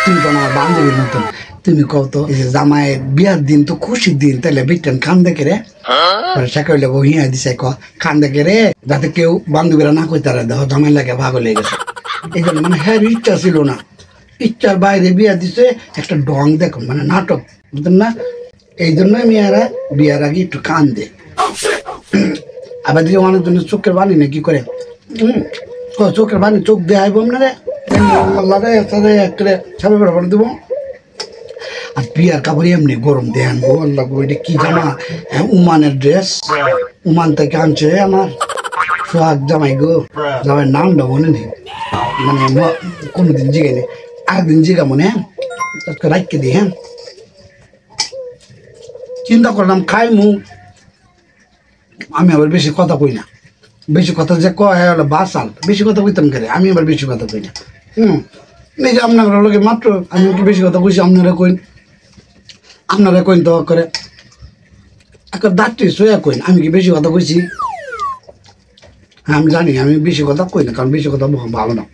তুমি তো আমার বান্ধবীর মতন। তুমি কত জামাইয়ের বিয়ার দিন তো খুশির দিন, তাহলে বিট্টান খান দেখে রে সকালে হিয়া দিছে খান দেখে রে, যাতে কেউ বান্ধবীরা না কইতে পারে দেখো জামাই লাগে ভাগ হয়ে গেছে। এই জন্য মানে হ্যাঁ ইচ্ছা ছিল না, ইচ্ছার বাইরে বিয়া দিছে একটা ডং দেখো মানে নাটক, বুঝলেন না? এই জন্য মেয়েরা বিয়ার আগে একটু কান দে। আবার দিয়ে অনেকজনের চোখের বানি না কি করে চোখের বানি চোখ দিয়ে আইব না রে আল্লাহ রে একটা ছাপে করে দেবো। আর বিয়ার কাপড় এমনি গরম দিয়ে আনবো আল্লাহ এটা কি জামা, উমানের ড্রেস, উমান থেকে আনছে আমার সোহাগ জামাই গো, জামাই নামটা মনে নেই, মানে কোনোদিন জিগে নেই, আরেকদিন জিগা মনে রাখকে দিই। হ্যাঁ চিন্তা করলাম খাই মু, আমি আবার বেশি কথা কই না, বেশি কথা যে কয় হলো বাসাল, বেশি কথা কইতাম করে আমি আবার বেশি কথা কই না। এই যে আপনার লোকে মাত্র আমি কি বেশি কথা কইছি, আপনারা কইন তো করে একটা দাঁতটি সোয়া কইন, আমি কি বেশি কথা কইছি? হ্যাঁ আমি জানি আমি বেশি কথা কই না, কারণ বেশি কথা ভালো না।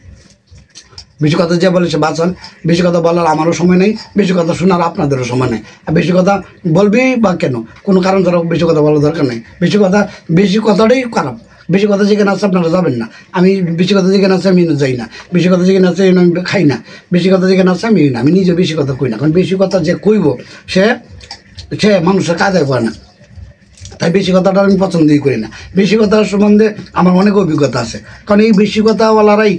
বেশি কথা যে বলে সে বাঁচান, বেশি কথা বলার আমারও সময় নেই, বেশি কথা শোনার আপনাদেরও সময় নেই। আর বেশি কথা বলবি বা কেন, কোনো কারণ ছাড়া বেশি কথা বলার দরকার নেই। বেশি কথাটাই খারাপ। বেশি কথা যেখানে আছে আপনারা যাবেন না, আমি বেশি কথা যেখানে আছে আমি যাই না, বেশি কথা যেখানে আছে আমি খাই না, বেশি কথা যেখানে আছে আমি না, আমি নিজে বেশি কথা কই না, কারণ বেশি কথা যে কইব সে মানুষের কাজে করে না, তাই বেশি কথাটা আমি পছন্দই করি না। বেশি কথার সম্বন্ধে আমার অনেক অভিজ্ঞতা আছে, কারণ এই বেশি কথাওয়ালারাই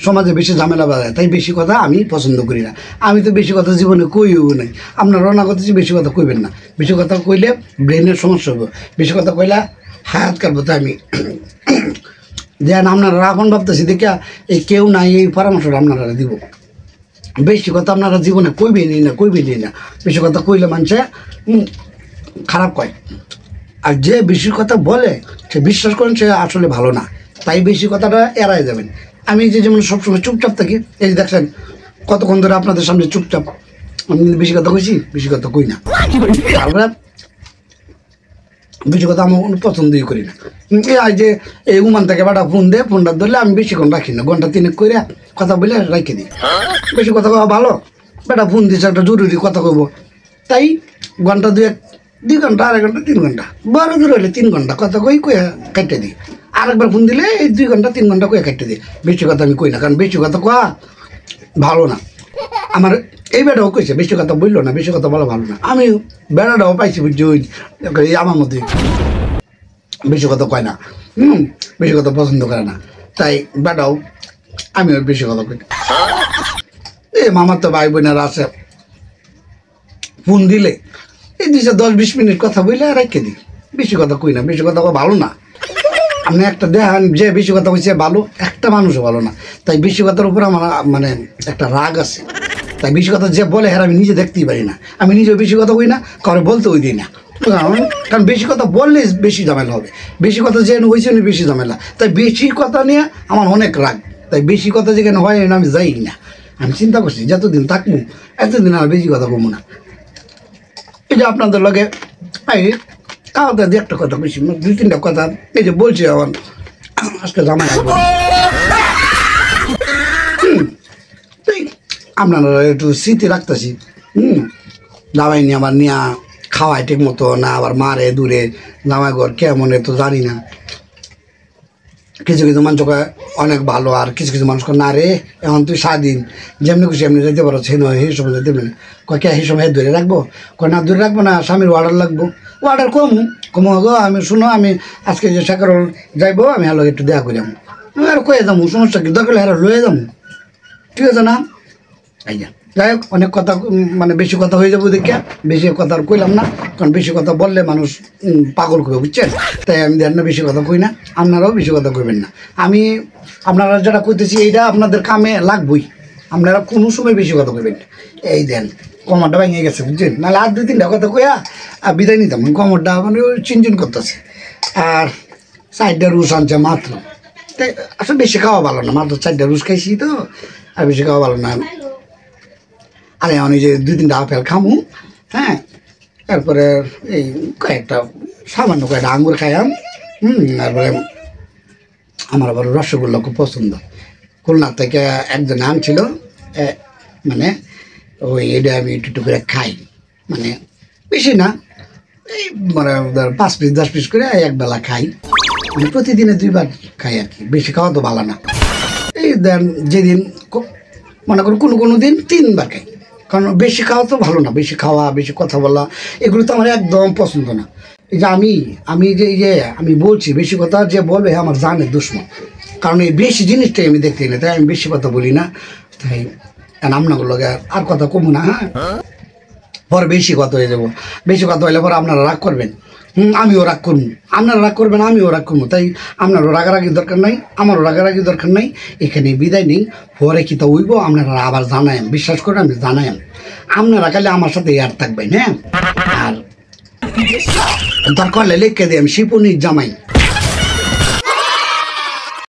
সমাজে বেশি ঝামেলা বাজায়, তাই বেশি কথা আমি পছন্দ করি না। আমি তো বেশি কথা জীবনে কইও নাই, আপনারাও না করতেছি বেশি কথা কইবেন না। বেশি কথা কইলে ব্রেনের সমস্যা হবে, বেশি কথা কইলে হায়াত কাটবো। তাই আমি যেন আপনারা এখন ভাবতেছি দেখে এই কেউ নাই, এই পরামর্শটা আপনারা দিব। বেশি কথা আপনারা জীবনে কইবেনই না। বেশি কথা কইলে মানুষে খারাপ কয়, আর যে বেশি কথা বলে সে বিশ্বাস করেন সে আসলে ভালো না, তাই বেশি কথাটা এড়াই যাবেন। আমি যেমন সবসময় চুপচাপ থাকি, এই যে দেখছেন কতক্ষণ ধরে আপনাদের সামনে চুপচাপ, আমি বেশি কথা কইছি, বেশি কথা কই না। তারপরে বেশি কথা আমার কোনো পছন্দই করি না। এই যে এই উমান থেকে বাটা ফোন দেয়, ফোনটা ধরলে আমি বেশিক্ষণ রাখি না, ঘন্টা 3 করে কথা বলে রেখে দিই। বেশি কথা কওয়া ভালো, বেটা ফোন দিচ্ছে একটা জরুরি কথা কইব, তাই ঘন্টা 2 ঘন্টা 2.5 ঘন্টা 3 ঘন্টা বড় দূর হলে 3 ঘন্টা কথা কই কাটতে দিই। আরেকবার ফোন দিলে এই 2 ঘন্টা 3 ঘন্টা কয়ে কাটতে দিই। বেশি কথা আমি কই না, কারণ বেশি কথা কওয়া ভালো না। আমার এই বেটাও কইছে বেশি কথা বললো না, বেশি কথা বলা ভালো না। আমি বেড়াটাও পাইছি বুঝছি, ওই আমার মধ্যে বেশি কথা কয় না, বেশি কথা পছন্দ করে না, তাই বেটাও আমি বেশি কথা কই। এই মামার তো ভাই বোনেরা আছে, ফোন দিলে এই 10-20 মিনিট কথা বললে রেখে দিই। বেশি কথা কই না, বেশি কথা ভালো না। আপনি একটা দেখেন যে বেশি কথা কইছে ভালো, একটা মানুষও ভালো না। তাই বেশি কথার উপর আমার মানে একটা রাগ আছে, তাই বেশি কথা যে বলে হ্যাঁ আমি নিজে দেখতেই পারি না। আমি নিজেও বেশি কথা কই না, কারো বলতে ওই দিই না, কারণ বেশি কথা বললে বেশি ঝামেলা হবে। বেশি কথা যে হয়েছে বেশি ঝামেলা, তাই বেশি কথা নিয়ে আমার অনেক রাগ। তাই বেশি কথা যেখানে হয় আমি যাই না। আমি চিন্তা করছি যতদিন থাকবো এতদিন আর বেশি কথা কমবো না। এই যে আপনাদের লগে এই কাউকে দিয়ে একটা কথা বলছি, 2-3টা কথা এই যে বলছি আমার আজকে জামাই আসবো, আপনারা একটু স্মৃতি রাখতেছি। জামাই নিয়ে আমার নিয়ে খাওয়াই ঠিক মতো না, আবার মারে দূরে জামাই ঘর কেমন তো জানি না। কিছু কিছু মানুষ অনেক ভালো, আর কিছু কিছু মানুষ না রে এখন তুই স্বাধীন, যেমনি খুশি এমনি যেতে পারো, সেই নয় সেই সময় যেতে পারে। কে সেই সময় ধরে রাখবো? না দূরে রাখবো না, স্বামীর অর্ডার লাগবো, অর্ডার কমো গো। আমি শুনো আমি আজকে যে সাকার যাইবো, আমি হ্যালো একটু দেখা করে যাবো, আর কয়ে যাবো, সমস্যা কি দরকার হ্যাঁ লয়ে যাবো, ঠিক আছে না? এই যা যাই হোক, অনেক কথা মানে বেশি কথা হয়ে যাবো দেখে বেশি কথা আর কইলাম না, কারণ বেশি কথা বললে মানুষ পাগল করবে, বুঝছেন? তাই আমি দেন না বেশি কথা কই না, আপনারাও বেশি কথা কইবেন না। আমি আপনারা যেটা কইতেছি এইটা আপনাদের কামে লাগবই, আপনারা কোনো সময় বেশি কথা কইবেন না। এই দেন কমরটা ভেঙে গেছে, বুঝছেন? নাহলে আর 2-3টা কথা কইয়া আর বিদায় নিতাম। কমরটা মানে চিনচিন করতেছে, আর 4টা রুশ আনছে মাত্র। তাই আসলে বেশি খাওয়া ভালো না, মাত্র 4টা রুশ খাইছি তো, আর বেশি খাওয়া ভালো না। আরে আমি যে 2-3টা আপেল খামু, হ্যাঁ, তারপরে এই কয়েকটা সামান্য কয়েকটা আঙ্গুর খাইলাম। তারপরে আমার আবার রসগোল্লা খুব পছন্দ, খুলনা থেকে একজন আনছিল, মানে ওই এটা আমি একটু একটু করে খাই, মানে বেশি না, এই মানে 5 পিস 10 পিস করে এক বেলা খাই, মানে প্রতিদিনে 2 বার খাই আর কি, বেশি খাওয়া তো ভালো না। এই দেন যেদিন মনে করো কোনো দিন 3 বার খাই, কারণ বেশি খাওয়া তো ভালো না, বেশি খাওয়া বেশি কথা বলা এগুলো তো আমার একদম পছন্দ না। এই যে আমি যে আমি বলছি বেশি কথা যে বলবে আমার জানের দুশ্মন, কারণ এই বেশি জিনিসটাই আমি দেখতে না, তাই আমি বেশি কথা বলি না। তাই আপনাগুলো আর কথা কমু না, হ্যাঁ পরে বেশি কথা হয়ে যাবো, বেশি কথা হইলে পরে আপনারা রাগ করবেন, আমিও রাগ করবো, আপনারা রাগ করবেন আমিও রাগ করবো, তাই আপনারও রাগারাগির দরকার নাই, আমারও রাগারাগির দরকার নাই, এখানে বিদায় নেই। পরে কি তা হইব আপনারা আবার জানায়েন, বিশ্বাস করে আমি জানায়েন, আপনারা খালি আমার সাথে আর থাকবেন, হ্যাঁ। আর দরকার হলে লিখে দিই আমি শিপুনির জামাই।